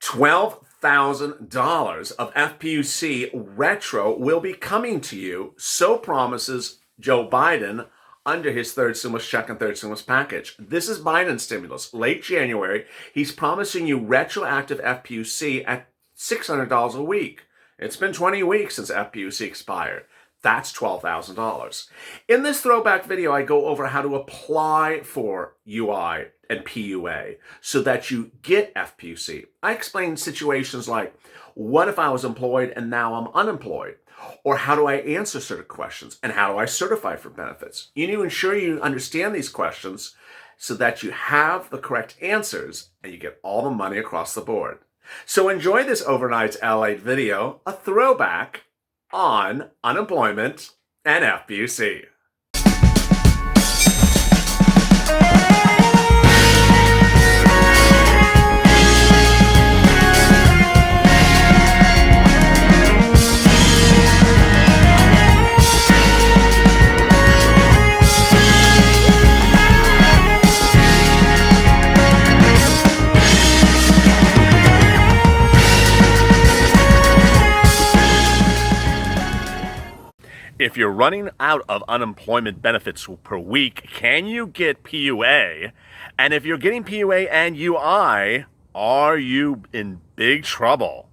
$12,000 of FPUC retro will be coming to you, so promises Joe Biden under his third stimulus check and third stimulus package. This is Biden's stimulus. Late January, he's promising you retroactive FPUC at $600 a week. It's been 20 weeks since FPUC expired. That's $12,000. In this throwback video, I go over how to apply for UI and PUA so that you get FPUC. I explain situations like, what if I was employed and now I'm unemployed? Or how do I answer certain questions? And how do I certify for benefits? You need to ensure you understand these questions so that you have the correct answers and you get all the money across the board. So enjoy this overnight LALATE video, a throwback on unemployment and FPUC. If you're running out of unemployment benefits per week, can you get PUA? And if you're getting PUA and UI, are you in big trouble?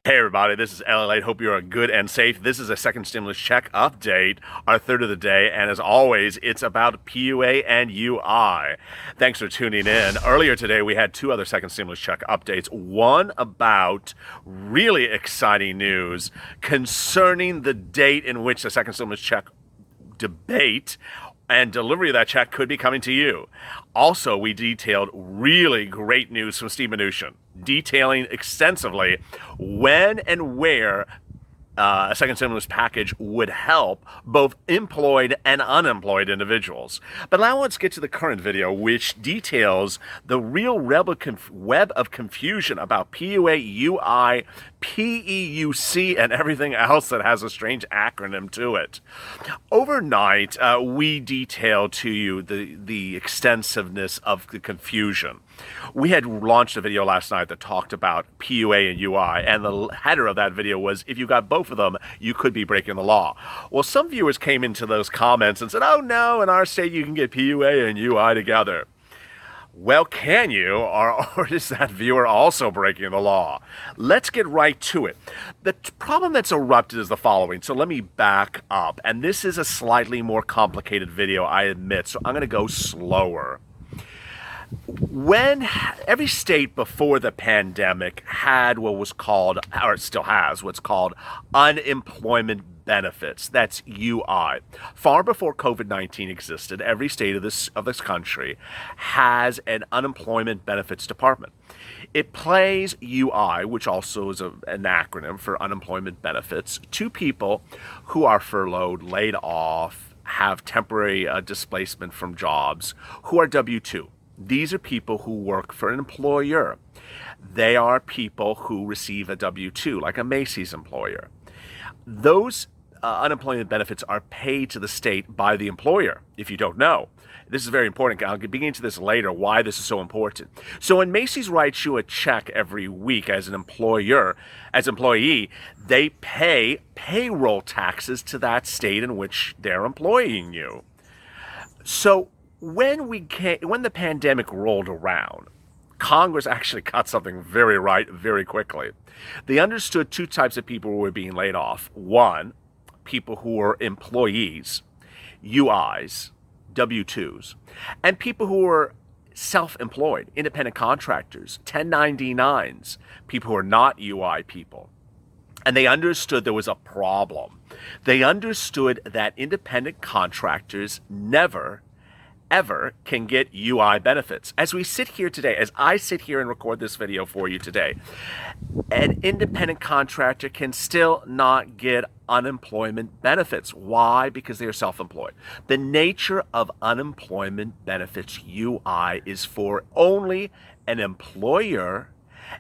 Hey everybody, this is LALATE. Hope you are good and safe. This is a second stimulus check update, our third of the day, and as always, it's about PUA and UI. Thanks for tuning in. Earlier today, we had two other second stimulus check updates. One about really exciting news concerning the date in which the second stimulus check debate and delivery of that check could be coming to you. Also, we detailed really great news from Steve Mnuchin, detailing extensively when and where a second stimulus package would help both employed and unemployed individuals. But now let's get to the current video, which details the real web of confusion about PUA, UI, PEUC, and everything else that has a strange acronym to it. Overnight, we detailed to you the extensiveness of the confusion. We had launched a video last night that talked about PUA and UI, and the header of that video was, if you got both of them, you could be breaking the law. Well, some viewers came into those comments and said, oh no, in our state you can get PUA and UI together. Well, can you, or is that viewer also breaking the law? Let's get right to it. The problem that's erupted is the following, so let me back up. And this is a slightly more complicated video, I admit, so I'm going to go slower. When every state before the pandemic had what was called, or still has, what's called unemployment benefits, that's UI. Far before COVID-19 existed, every state of this country has an unemployment benefits department. It pays UI, which also is an acronym for unemployment benefits, to people who are furloughed, laid off, have temporary displacement from jobs, who are W-2. These are people who work for an employer. They are people who receive a W-2, like a Macy's employer. Those unemployment benefits are paid to the state by the employer, if you don't know. This is very important. I'll get into this later, why this is so important. So when Macy's writes you a check every week as an employer, as employee, they pay payroll taxes to that state in which they're employing you. So when the pandemic rolled around, Congress actually got something very right very quickly. They understood two types of people who were being laid off. One, people who were employees, UIs, W-2s, and people who were self-employed, independent contractors, 1099s, people who are not UI people. And they understood there was a problem. They understood that independent contractors never ever can get UI benefits. As we sit here today, as I sit here and record this video for you today, an independent contractor can still not get unemployment benefits. Why? Because they are self-employed. The nature of unemployment benefits UI is for only an employer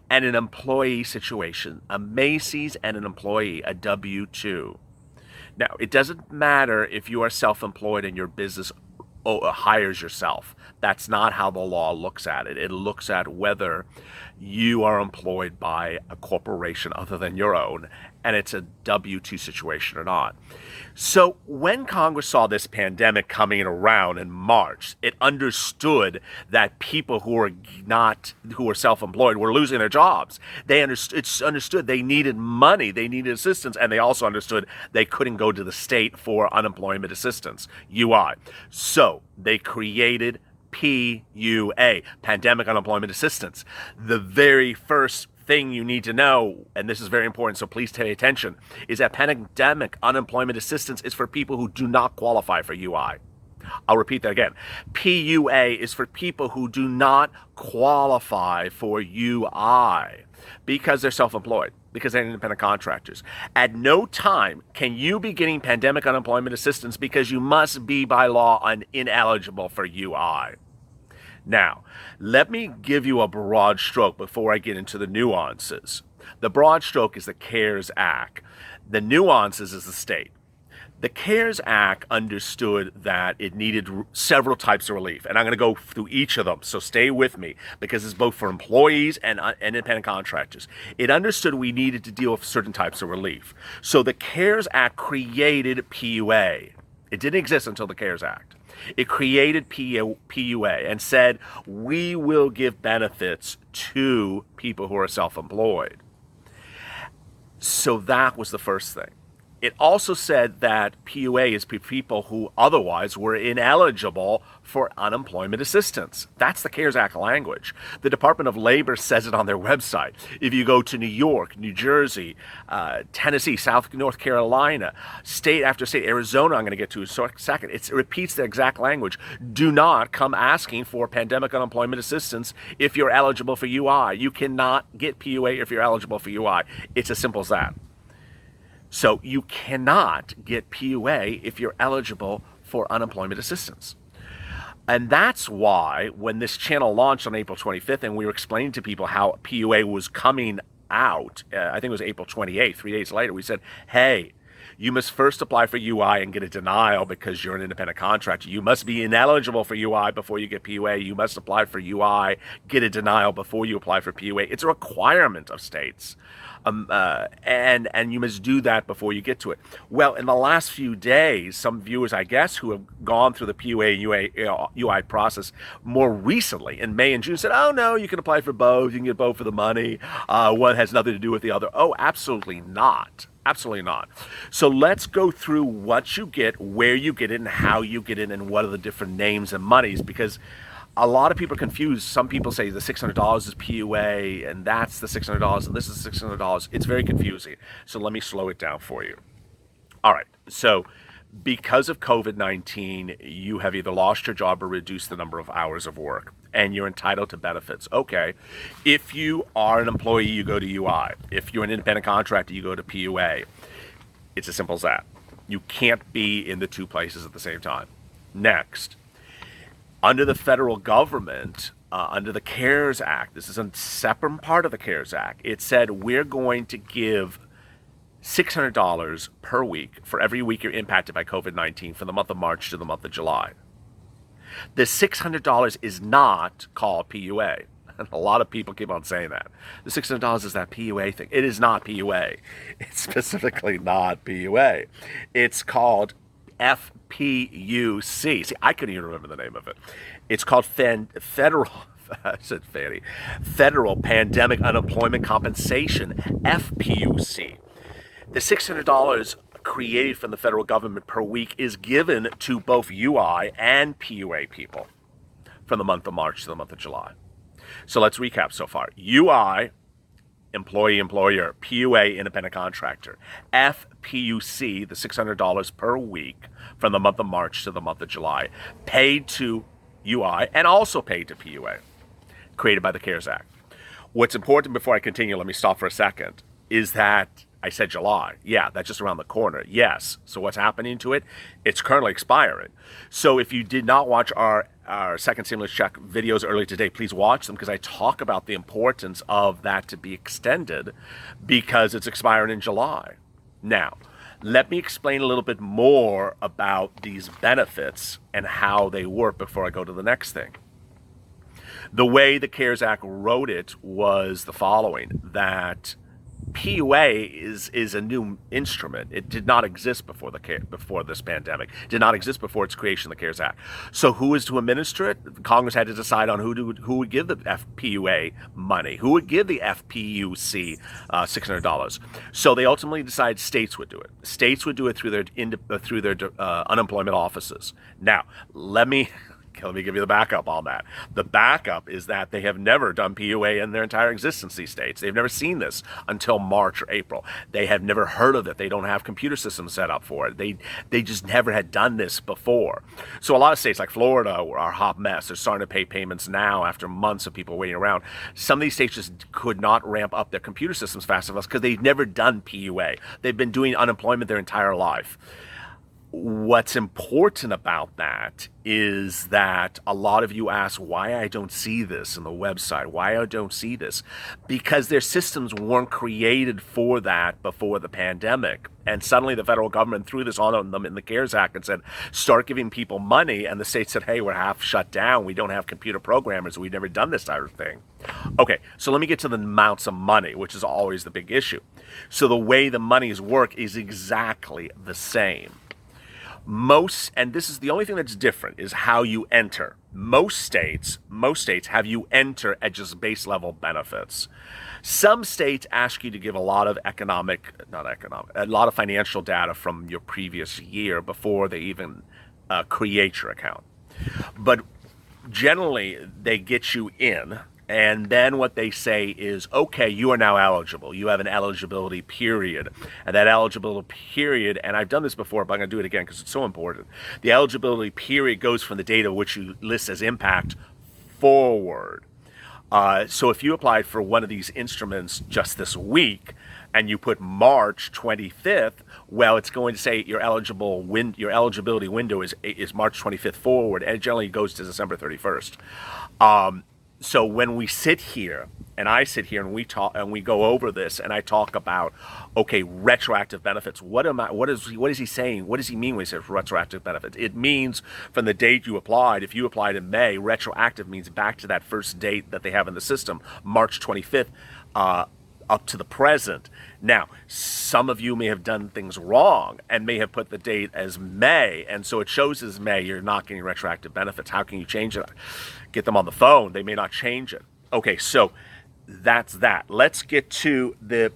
and an employee situation, a Macy's and an employee, a W-2. Now, it doesn't matter if you are self-employed and your business hires yourself. That's not how the law looks at it. It looks at whether you are employed by a corporation other than your own, and it's a W-2 situation or not. So when Congress saw this pandemic coming around in March, it understood that people who were self-employed were losing their jobs. It's understood they needed money, they needed assistance, and they also understood they couldn't go to the state for unemployment assistance, UI. So they created PUA, Pandemic Unemployment Assistance. The very first thing you need to know, and this is very important, so please pay attention, is that Pandemic Unemployment Assistance is for people who do not qualify for UI. I'll repeat that again. PUA is for people who do not qualify for UI because they're self-employed, because they're independent contractors. At no time can you be getting Pandemic Unemployment Assistance because you must be by law ineligible for UI. Now, let me give you a broad stroke before I get into the nuances. The broad stroke is the CARES Act. The nuances is the state. The CARES Act understood that it needed several types of relief, and I'm going to go through each of them, so stay with me, because it's both for employees and independent contractors. It understood we needed to deal with certain types of relief. So the CARES Act created PUA. It didn't exist until the CARES Act. It created PUA and said, we will give benefits to people who are self-employed. So that was the first thing. It also said that PUA is for people who otherwise were ineligible for unemployment assistance. That's the CARES Act language. The Department of Labor says it on their website. If you go to New York, New Jersey, Tennessee, North Carolina, state after state, Arizona, I'm going to get to in a second, it repeats the exact language. Do not come asking for pandemic unemployment assistance if you're eligible for UI. You cannot get PUA if you're eligible for UI. It's as simple as that. So you cannot get PUA if you're eligible for unemployment assistance. And that's why when this channel launched on April 25th and we were explaining to people how PUA was coming out, I think it was April 28th, 3 days later, we said, hey, you must first apply for UI and get a denial because you're an independent contractor. You must be ineligible for UI before you get PUA. You must apply for UI, get a denial before you apply for PUA. It's a requirement of states. And you must do that before you get to it. Well, in the last few days, some viewers, I guess, who have gone through the PUA and UI process more recently in May and June said, oh, no, you can apply for both. You can get both for the money. One has nothing to do with the other. Oh, absolutely not. Absolutely not. So let's go through what you get, where you get it, and how you get it, and what are the different names and monies, because a lot of people are confused. Some people say the $600 is PUA, and that's the $600, and this is $600. It's very confusing. So let me slow it down for you. All right. So because of COVID-19, you have either lost your job or reduced the number of hours of work, and you're entitled to benefits. Okay. If you are an employee, you go to UI. If you're an independent contractor, you go to PUA. It's as simple as that. You can't be in the two places at the same time. Next. Under the federal government, under the CARES Act, this is a separate part of the CARES Act, it said we're going to give $600 per week for every week you're impacted by COVID-19 from the month of March to the month of July. The $600 is not called PUA. And a lot of people keep on saying that. The $600 is that PUA thing. It is not PUA. It's specifically not PUA. It's called FPUC. See, I couldn't even remember the name of it. It's called Federal Pandemic Unemployment Compensation, FPUC. The $600 created from the federal government per week is given to both UI and PUA people from the month of March to the month of July. So let's recap so far. UI, employee, employer. PUA, independent contractor. FPUC, the $600 per week from the month of March to the month of July, paid to UI, and also paid to PUA, created by the CARES Act. What's important before I continue, let me stop for a second, is that I said July. Yeah, that's just around the corner. Yes. So what's happening to it? It's currently expiring. So if you did not watch our second stimulus check videos earlier today, please watch them because I talk about the importance of that to be extended because it's expiring in July. Now, let me explain a little bit more about these benefits and how they work before I go to the next thing. The way the CARES Act wrote it was the following, that PUA is a new instrument. It did not exist before this pandemic. It did not exist before its creation, the CARES Act. So who is to administer it? Congress had to decide on who would give the FPUA money, who would give the FPUC $600. So they ultimately decided states would do it. States would do it through their unemployment offices. Now, let me give you the backup on that. The backup is that they have never done PUA in their entire existence, these states. They've never seen this until March or April. They have never heard of it. They don't have computer systems set up for it. They just never had done this before. So a lot of states like Florida are a hot mess. They're starting to pay payments now after months of people waiting around. Some of these states just could not ramp up their computer systems fast enough because they've never done PUA. They've been doing unemployment their entire life. What's important about that is that a lot of you ask why I don't see this in the website, why I don't see this, because their systems weren't created for that before the pandemic. And suddenly the federal government threw this on them in the CARES Act and said, start giving people money. And the state said, hey, we're half shut down. We don't have computer programmers. We've never done this type of thing. Okay, so let me get to the amounts of money, which is always the big issue. So the way the monies work is exactly the same. And this is the only thing that's different, is how you enter. Most states have you enter at just base level benefits. Some states ask you to give a lot of a lot of financial data from your previous year before they even create your account. But generally, they get you in. And then what they say is, okay, you are now eligible. You have an eligibility period. And that eligibility period, and I've done this before, but I'm going to do it again because it's so important. The eligibility period goes from the date of which you list as impact forward. So if you applied for one of these instruments just this week and you put March 25th, well, it's going to say your eligibility window is March 25th forward, and it generally goes to December 31st. So when we sit here, and I sit here and we talk and we go over this, and I talk about, okay, retroactive benefits. What is he saying? What does he mean when he says retroactive benefits? It means from the date you applied. If you applied in May, retroactive means back to that first date that they have in the system, March 25th, up to the present. Now, some of you may have done things wrong and may have put the date as May, and so it shows as May. You're not getting retroactive benefits. How can you change it? Get them on the phone. They may not change it. Okay, so that's that. Let's get to the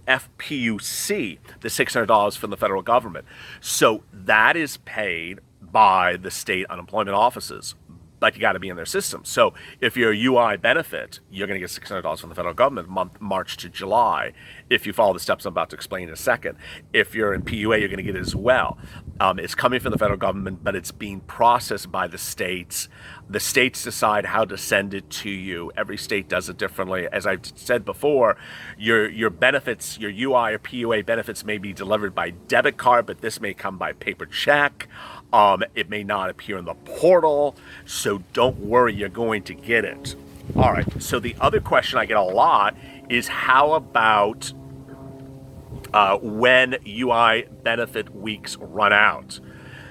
FPUC, the $600 from the federal government. So that is paid by the state unemployment offices, but you got to be in their system. So if you're a UI benefit, you're going to get $600 from the federal government March to July. If you follow the steps I'm about to explain in a second. If you're in PUA, you're going to get it as well. It's coming from the federal government, but it's being processed by the states. The states decide how to send it to you. Every state does it differently. As I've said before, your benefits, your UI or PUA benefits may be delivered by debit card, but this may come by paper check. It may not appear in the portal, so don't worry, you're going to get it. All right, so the other question I get a lot is how about when UI benefit weeks run out?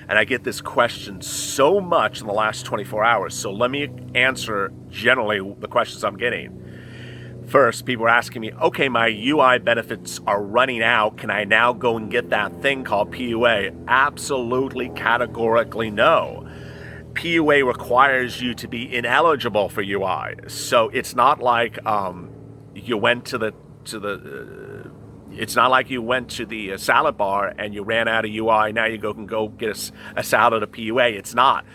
And I get this question so much in the last 24 hours, so let me answer generally the questions I'm getting. First, people are asking me, okay, my UI benefits are running out. Can I now go and get that thing called PUA? Absolutely, categorically no. PUA requires you to be ineligible for UI. So it's not like you went to the salad bar and you ran out of UI. Now you can go get a salad at PUA. It's not.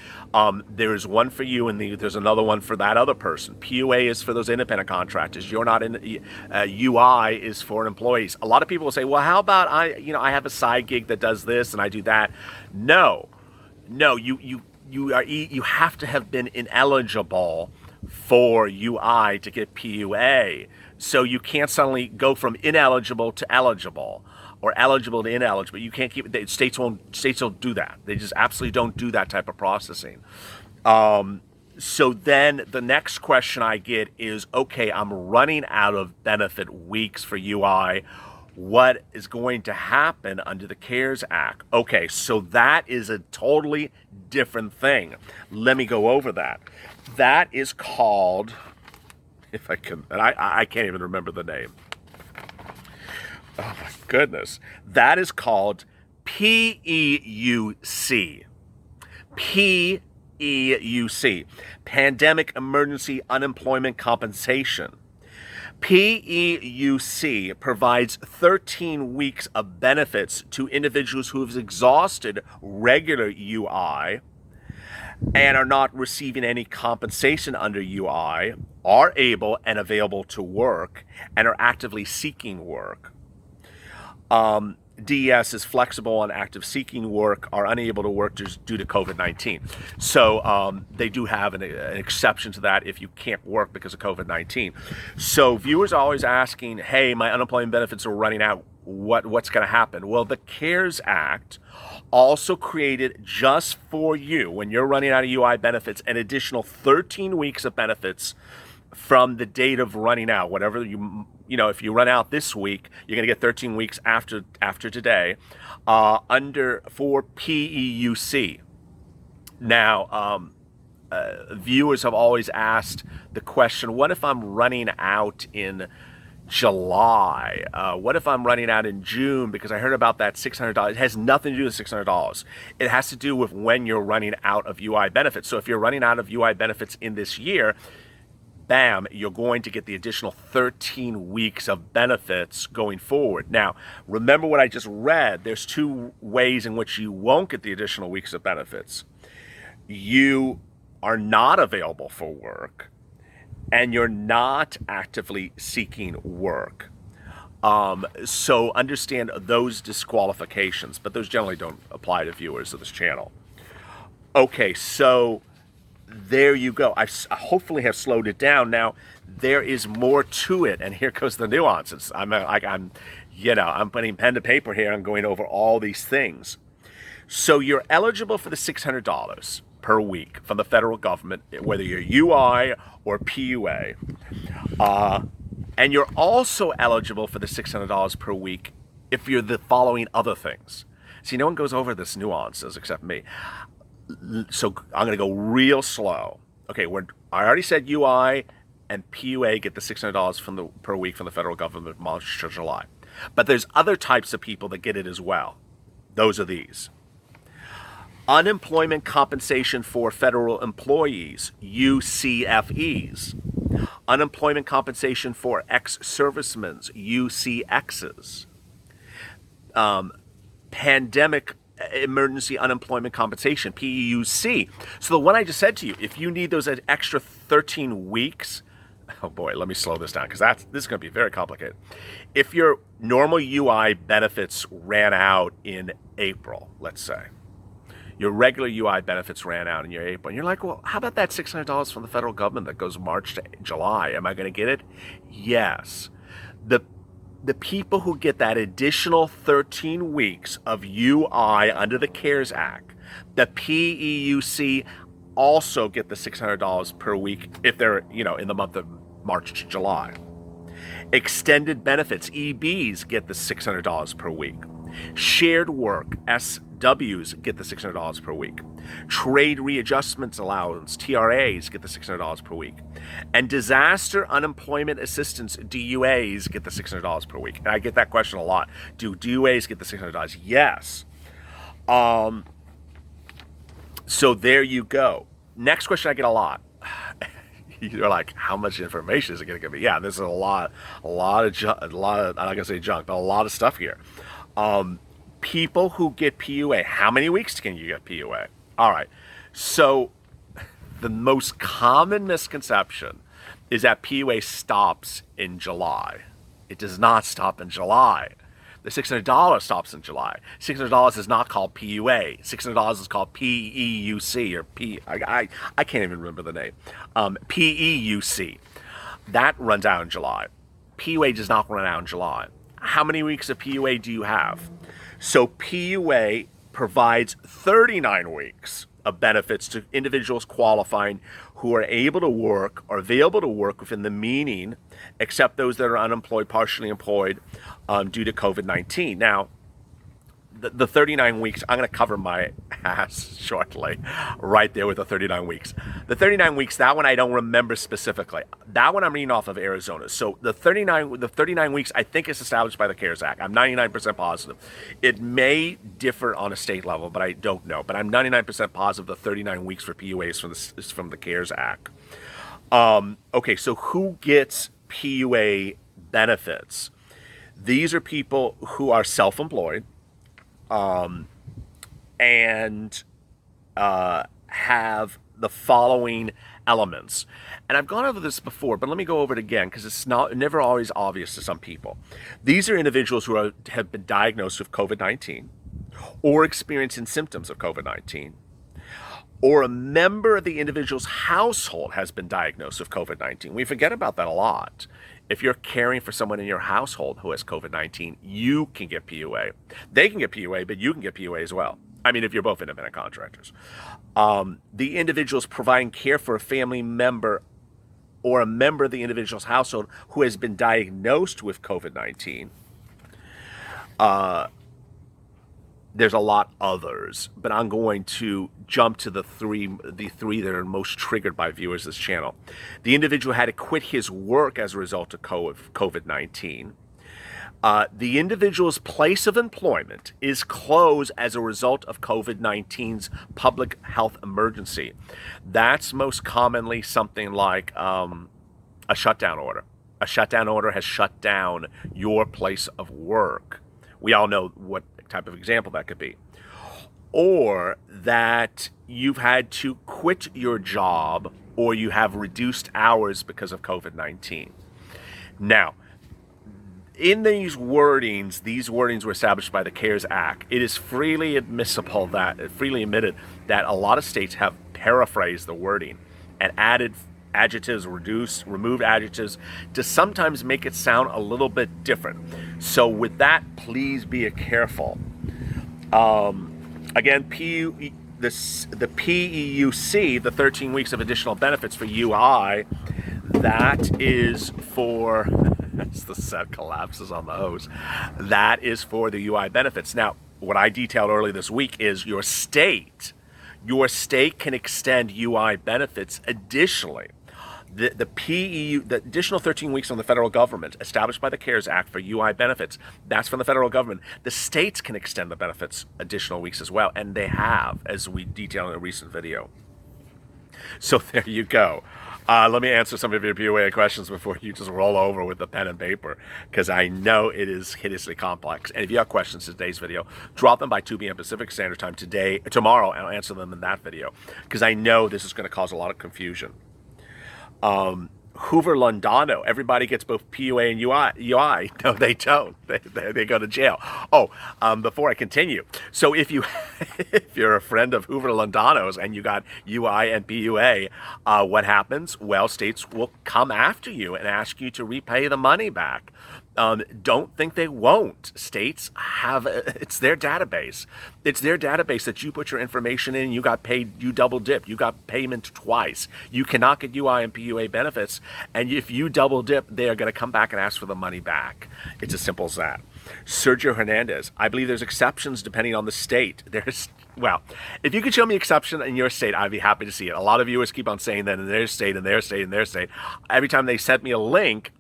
There's one for you and there's another one for that other person. PUA is for those independent contractors. You're not in. UI is for employees. A lot of people will say, well, how about I have a side gig that does this and I do that. No, you have to have been ineligible for UI to get PUA. So you can't suddenly go from ineligible to eligible or eligible to ineligible. You can't keep it. States don't do that. They just absolutely don't do that type of processing. So then the next question I get is, okay, I'm running out of benefit weeks for UI. What is going to happen under the CARES Act? Okay, so that is a totally different thing. Let me go over that. That is called, if I can, and I can't even remember the name. Oh my goodness. That is called PEUC. PEUC, Pandemic Emergency Unemployment Compensation. PEUC provides 13 weeks of benefits to individuals who have exhausted regular UI and are not receiving any compensation under UI, are able and available to work, and are actively seeking work. DES is flexible on active seeking work, are unable to work due to COVID-19. So they do have an exception to that if you can't work because of COVID-19. So viewers are always asking, hey, my unemployment benefits are running out. What's going to happen? Well, the CARES Act also created just for you, when you're running out of UI benefits, an additional 13 weeks of benefits from the date of running out. Whatever if you run out this week, you're going to get 13 weeks after today for PEUC. Now, viewers have always asked the question, what if I'm running out in July? What if I'm running out in June? Because I heard about that $600. It has nothing to do with $600. It has to do with when you're running out of UI benefits. So if you're running out of UI benefits in this year, bam, you're going to get the additional 13 weeks of benefits going forward. Now, remember what I just read. There's two ways in which you won't get the additional weeks of benefits. You are not available for work, and you're not actively seeking work. So understand those disqualifications, but those generally don't apply to viewers of this channel. Okay, so there you go. I hopefully have slowed it down. Now, there is more to it, and here goes the nuances. I'm putting pen to paper here. I'm going over all these things. So you're eligible for the $600 per week from the federal government, whether you're UI or PUA. And you're also eligible for the $600 per week if you're the following other things. See, no one goes over this nuances except me. So I'm going to go real slow. Okay, I already said UI and PUA get the $600 per week from the federal government March to July. But there's other types of people that get it as well. Those are these. Unemployment compensation for federal employees, UCFEs. Unemployment compensation for ex-servicemen, UCXs. Pandemic Emergency Unemployment Compensation, PEUC. So the one I just said to you, if you need those extra 13 weeks, oh boy, let me slow this down because this is going to be very complicated. If your normal UI benefits ran out in April, let's say, your regular UI benefits ran out in your April, and you're like, well, how about that $600 from the federal government that goes March to July? Am I going to get it? Yes. The people who get that additional 13 weeks of UI under the CARES Act, the PEUC also get the $600 per week if they're, in the month of March to July. Extended benefits, EBs, get the $600 per week. Shared work, SWs, get the $600 per week. Trade readjustment allowance, TRAs, get the $600 per week. And disaster unemployment assistance, DUAs, get the $600 per week. And I get that question a lot. Do DUAs get the $600? Yes. So there you go. Next question I get a lot. You're like, how much information is it going to give me? Yeah, this is a lot of junk, I'm not going to say junk, but a lot of stuff here. People who get PUA, how many weeks can you get PUA? All right, so the most common misconception is that PUA stops in July. It does not stop in July. The $600 stops in July. $600 is not called PUA. $600 is called PEUC or I can't even remember the name. PEUC. That runs out in July. PUA does not run out in July. How many weeks of PUA do you have? So PUA provides 39 weeks of benefits to individuals qualifying who are able to work or available to work within the meaning, except those that are unemployed, partially employed due to COVID-19. Now, the 39 weeks, I'm going to cover my ass shortly, right there with the 39 weeks. The 39 weeks, that one I don't remember specifically. That one I'm reading off of Arizona. So the 39 weeks, I think is established by the CARES Act. I'm 99% positive. It may differ on a state level, but I don't know. But I'm 99% positive the 39 weeks for PUA is from the CARES Act. Okay, so who gets PUA benefits? These are people who are self-employed, and have the following elements. And I've gone over this before, but let me go over it again because it's never always obvious to some people. These are individuals who have been diagnosed with COVID-19 or experiencing symptoms of COVID-19, or a member of the individual's household has been diagnosed with COVID-19. We forget about that a lot. If you're caring for someone in your household who has COVID-19, you can get PUA. They can get PUA, but you can get PUA as well. I mean, if you're both independent contractors. The individuals providing care for a family member or a member of the individual's household who has been diagnosed with COVID-19. There's a lot others, but I'm going to jump to the three that are most triggered by viewers of this channel. The individual had to quit his work as a result of COVID-19. The individual's place of employment is closed as a result of COVID-19's public health emergency. That's most commonly something like a shutdown order. A shutdown order has shut down your place of work. We all know what type of example that could be. Or that you've had to quit your job or you have reduced hours because of COVID-19. Now, in these wordings were established by the CARES Act. It is freely admitted that a lot of states have paraphrased the wording and added adjectives, removed adjectives to sometimes make it sound a little bit different. So with that, please be careful. Again, the PEUC, the 13 weeks of additional benefits for UI, that is for, as the set collapses on the hose, that is for the UI benefits. Now, what I detailed earlier this week is your state can extend UI benefits additionally. The additional 13 weeks on the federal government established by the CARES Act for UI benefits, that's from the federal government. The states can extend the benefits additional weeks as well, and they have, as we detailed in a recent video. So there you go. Let me answer some of your PUA questions before you just roll over with the pen and paper, because I know it is hideously complex. And if you have questions in today's video, drop them by 2 p.m. Pacific Standard Time tomorrow, and I'll answer them in that video, because I know this is going to cause a lot of confusion. Hoover Londano, everybody gets both PUA and UI. No, they don't. They go to jail. Before I continue, so if you're a friend of Hoover Londano's and you got UI and PUA, what happens? Well, states will come after you and ask you to repay the money back. Don't think they won't. States have, it's their database. It's their database that you put your information in, you got paid, you double dip, you got payment twice. You cannot get UI and PUA benefits, and if you double dip, they are going to come back and ask for the money back. It's as simple as that. Sergio Hernandez, I believe there's exceptions depending on the state. Well, if you could show me exception in your state, I'd be happy to see it. A lot of viewers keep on saying that in their state, in their state, in their state. Every time they sent me a link,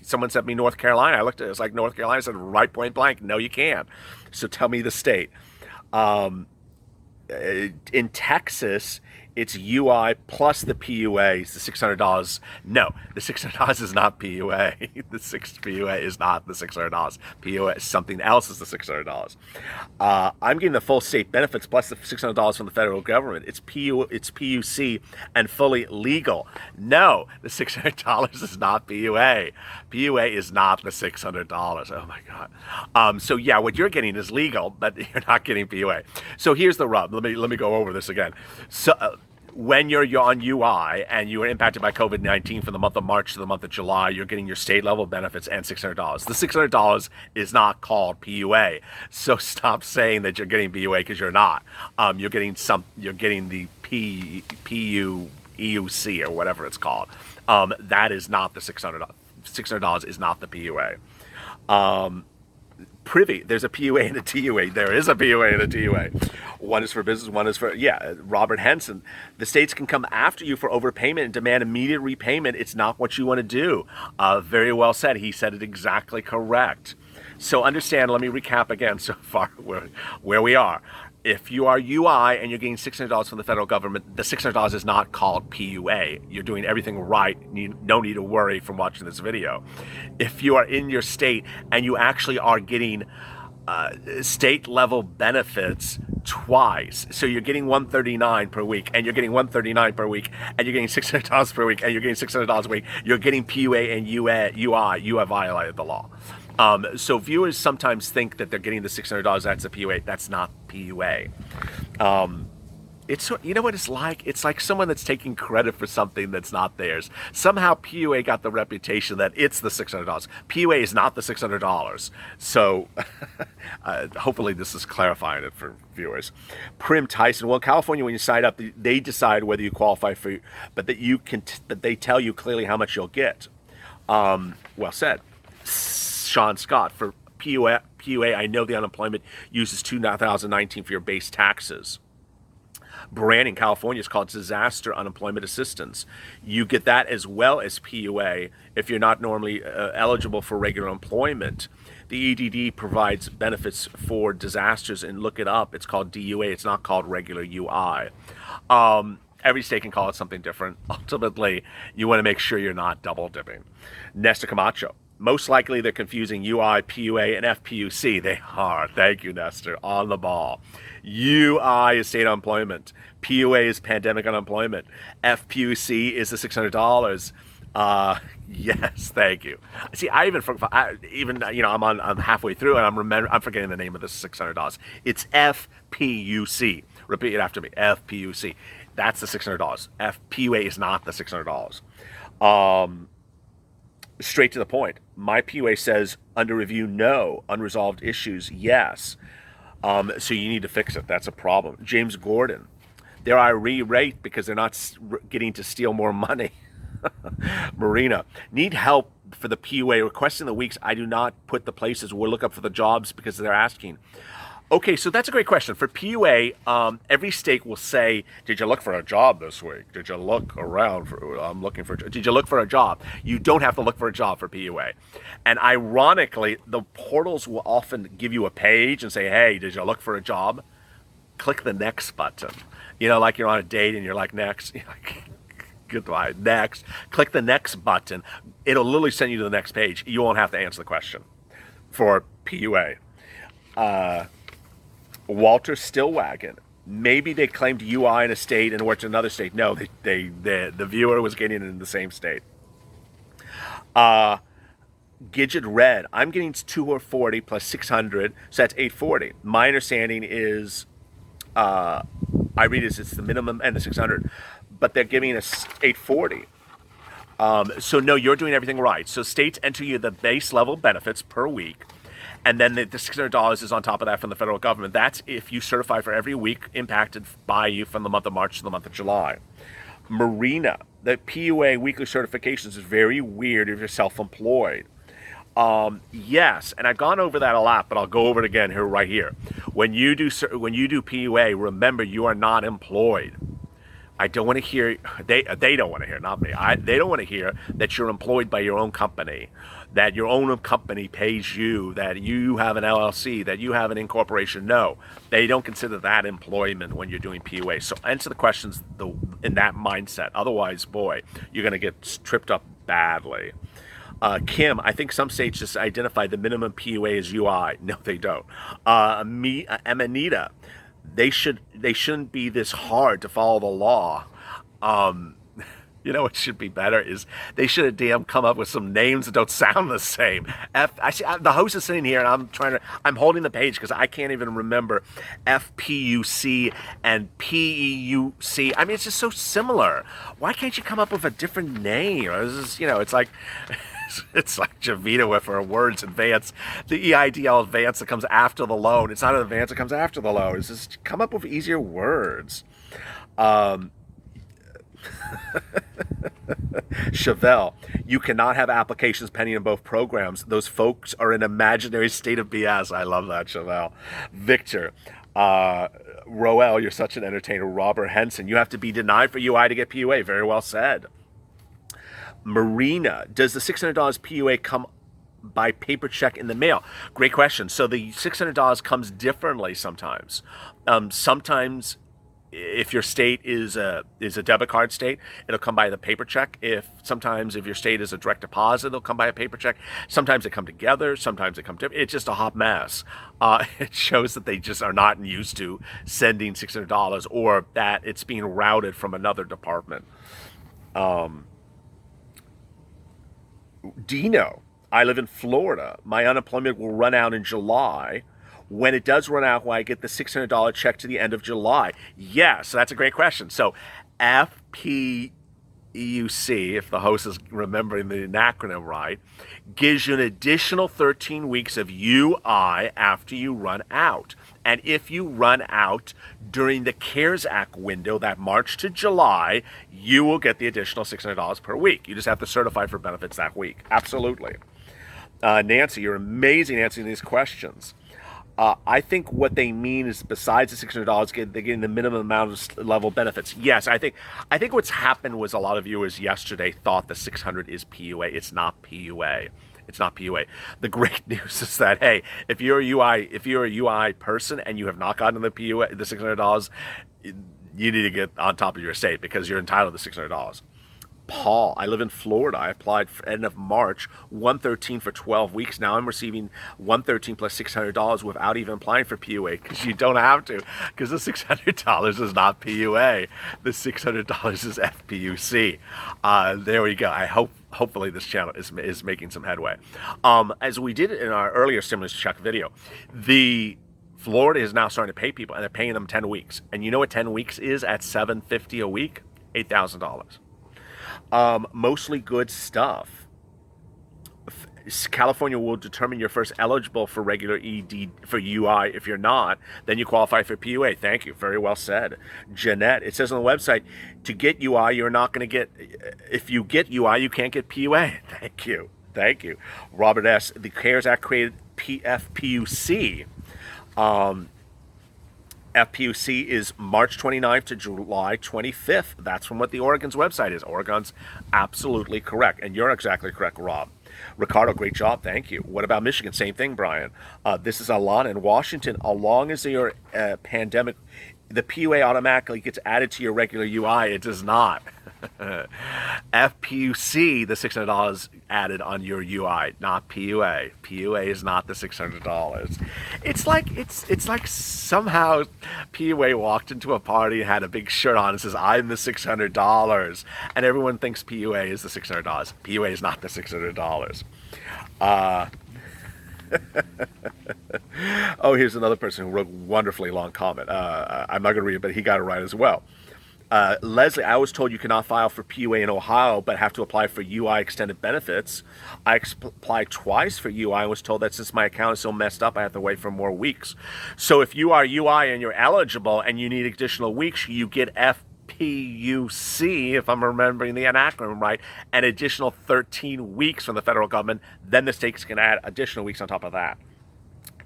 someone sent me North Carolina. I looked at it, it's like North Carolina. I said, right point blank, no, you can't. So tell me the state. In Texas, It's UI plus the PUA is the $600. No, the $600 is not PUA. The PUA is not the $600. PUA is something else is the $600. I'm getting the full state benefits plus the $600 from the federal government. It's PUC and fully legal. No, the $600 is not PUA. PUA is not the $600. Oh my God. So yeah, what you're getting is legal, but you're not getting PUA. So here's the rub. Let me go over this again. So when you're on UI and you are impacted by COVID-19 from the month of March to the month of July, you're getting your state level benefits and $600. The $600 is not called PUA. So stop saying that you're getting PUA because you're not. You're getting the PUC or whatever it's called. That is not the $600. $600 is not the PUA. Privy, there's a PUA and a TUA. There is a PUA and a TUA. One is for business, one is for, Robert Henson. The states can come after you for overpayment and demand immediate repayment. It's not what you want to do. Very well said. He said it exactly correct. So understand, let me recap again so far where we are. If you are UI and you're getting $600 from the federal government, the $600 is not called PUA. You're doing everything right. No need to worry from watching this video. If you are in your state and you actually are getting state level benefits twice, so you're getting $139 per week and you're getting $139 per week and you're getting $600 per week and you're getting $600 a week, you're getting PUA and UI, you have violated the law. So viewers sometimes think that they're getting the $600, that's a PUA. That's not PUA. It's, you know what it's like? It's like someone that's taking credit for something that's not theirs. Somehow PUA got the reputation that it's the $600. PUA is not the $600. So hopefully this is clarifying it for viewers. Prim Tyson, well, in California, when you sign up, they decide whether you qualify for, but that you can, that they tell you clearly how much you'll get. Well said. Sean Scott, for PUA, I know the unemployment uses 2019 for your base taxes. Branding, California is called disaster unemployment assistance. You get that as well as PUA if you're not normally eligible for regular employment. The EDD provides benefits for disasters, and look it up. It's called DUA. It's not called regular UI. Every state can call it something different. Ultimately, you want to make sure you're not double dipping. Nestor Camacho. Most likely they're confusing UI, PUA, and FPUC. They are. Thank you, Nestor. On the ball. UI is state unemployment. PUA is pandemic unemployment. FPUC is the $600. Yes, thank you. See, I'm halfway through and I'm forgetting the name of this $600. It's FPUC. Repeat it after me. FPUC. That's the $600. PUA is not the $600. Straight to the point. My PUA says under review, no. Unresolved issues, yes. So you need to fix it. That's a problem. James Gordon. They're irate because they're not getting to steal more money. Marina. Need help for the PUA. Requesting the weeks. I do not put the places. We'll look up for the jobs because they're asking. Okay, so that's a great question. For PUA, every state will say, did you look for a job this week? Did you look around for, I'm looking for, did you look for a job? You don't have to look for a job for PUA. And ironically, the portals will often give you a page and say, hey, did you look for a job? Click the next button. You know, like you're on a date and you're like, next. You're like, goodbye, next. Click the next button. It'll literally send you to the next page. You won't have to answer the question for PUA. Walter Stillwagon. Maybe they claimed UI in a state and worked in another state. No, the viewer was getting it in the same state. Gidget Red. I'm getting 240 plus 600, so that's 840. My understanding is, I read it's the minimum and the 600, but they're giving us 840. So no, you're doing everything right. So states enter you the base level benefits per week. And then the $600 is on top of that from the federal government. That's if you certify for every week impacted by you from the month of March to the month of July. Marina, the PUA weekly certifications is very weird if you're self-employed. Yes, and I've gone over that a lot, but I'll go over it again here, right here. When you do PUA, remember you are not employed. I don't want to hear, they don't want to hear, not me. They don't want to hear that you're employed by your own company, that your own company pays you, that you have an LLC, that you have an incorporation. No, they don't consider that employment when you're doing PUA. So answer the questions in that mindset. Otherwise, boy, you're going to get tripped up badly. Kim, I think some states just identify the minimum PUA as UI. No, they don't. Amanita, they shouldn't be this hard to follow the law. You know what should be better is they should have damn come up with some names that don't sound the same. The host is sitting here and I'm holding the page because I can't even remember FPUC and PEUC. I mean, it's just so similar. Why can't you come up with a different name? It's like it's like Javita with her words advance. The EIDL advance that comes after the loan. It's not an advance that comes after the loan. It's just come up with easier words. Chevelle, you cannot have applications pending in both programs. Those folks are an imaginary state of BS. I love that, Chevelle. Victor, Roel, you're such an entertainer. Robert Henson, you have to be denied for UI to get PUA. Very well said. Marina, does the $600 PUA come by paper check in the mail? Great question. So the $600 comes differently sometimes. Sometimes if your state is a debit card state, it'll come by the paper check. Sometimes if your state is a direct deposit, it'll come by a paper check. Sometimes they come together. Sometimes they come different. It's just a hot mess. It shows that they just are not used to sending $600 or that it's being routed from another department. Dino, I live in Florida. My unemployment will run out in July. When it does run out, will I get the $600 check to the end of July? Yes, so that's a great question. So FPUC, if the host is remembering the acronym right, gives you an additional 13 weeks of UI after you run out. And if you run out during the CARES Act window, that March to July, you will get the additional $600 per week. You just have to certify for benefits that week. Absolutely. Nancy, you're amazing answering these questions. I think what they mean is besides the $600, they're getting the minimum amount of level benefits. Yes, I think what's happened was a lot of viewers yesterday thought the 600 is PUA. It's not PUA. It's not PUA. The great news is that, hey, if you're a UI person and you have not gotten the PUA, the $600, you need to get on top of your estate because you're entitled to $600. Paul, I live in Florida. I applied for end of March, $113 for 12 weeks. Now I'm receiving $113 plus $600 without even applying for PUA because you don't have to, because the $600 is not PUA. The $600 is FPUC. There we go. Hopefully this channel is making some headway. As we did in our earlier stimulus check video, Florida is now starting to pay people, and they're paying them 10 weeks. And you know what 10 weeks is at $750 a week? $8,000. Mostly good stuff. California will determine you're first eligible for regular for UI. If you're not, then you qualify for PUA. Thank you. Very well said. Jeanette, it says on the website, to get UI, you're not going to get, if you get UI, you can't get PUA. Thank you. Thank you. Robert S., the CARES Act created FPUC. FPUC is March 29th to July 25th. That's from what the Oregon's website is. Oregon's absolutely correct. And you're exactly correct, Rob. Ricardo, great job. Thank you. What about Michigan? Same thing, Brian. This is Alana in Washington. As long as you're pandemic, the PUA automatically gets added to your regular UI. It does not. FPUC, the $600 added on your UI, not PUA. PUA is not the $600. It's like somehow PUA walked into a party and had a big shirt on and says, "I'm the $600," and everyone thinks PUA is the $600. PUA is not the $600. Oh, here's another person who wrote a wonderfully long comment. I'm not going to read it, but he got it right as well. Leslie, I was told you cannot file for PUA in Ohio, but have to apply for UI extended benefits. I applied twice for UI and was told that since my account is so messed up, I have to wait for more weeks. So if you are UI and you're eligible and you need additional weeks, you get FPUC, if I'm remembering the acronym right, an additional 13 weeks from the federal government. Then the states can add additional weeks on top of that.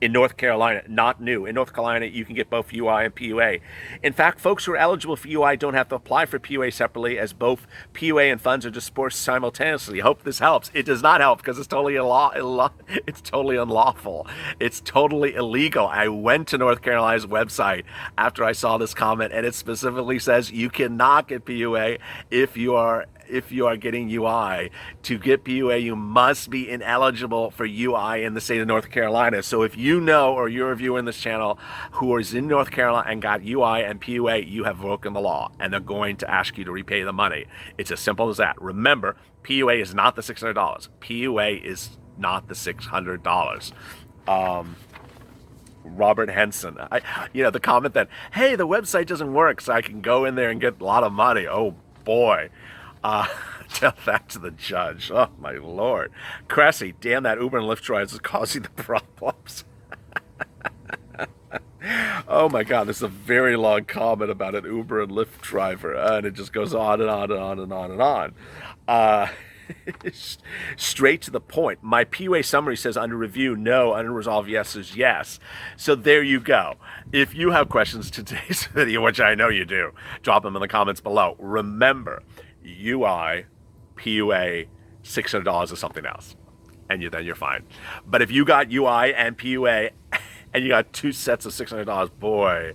In North Carolina, not new. In North Carolina, you can get both UI and PUA. In fact, folks who are eligible for UI don't have to apply for PUA separately, as both PUA and funds are dispersed simultaneously. Hope this helps. It does not help because it's totally it's totally unlawful. It's totally illegal. I went to North Carolina's website after I saw this comment, and it specifically says you cannot get PUA if you are getting UI. To get PUA, you must be ineligible for UI in the state of North Carolina. So if you know, or you're a viewer in this channel who is in North Carolina and got UI and PUA, you have broken the law, and they're going to ask you to repay the money. It's as simple as that. Remember, PUA is not the $600. PUA is not the $600. Robert Henson, the comment that, hey, the website doesn't work, so I can go in there and get a lot of money. Oh boy. Tell that to the judge. Oh my Lord. Cressy, damn, that Uber and Lyft drivers is causing the problems. Oh my God, this is a very long comment about an Uber and Lyft driver, and it just goes on and on and on and on and on. Straight to the point. My PUA summary says under review, no. Unresolved, yes is yes. So there you go. If you have questions to today's video, which I know you do, drop them in the comments below. Remember, UI, PUA, $600 is something else, and then you're fine. But if you got UI and PUA, and you got two sets of $600, boy,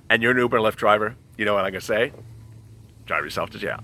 and you're an Uber and Lyft driver, you know what I'm gonna say? Drive yourself to jail.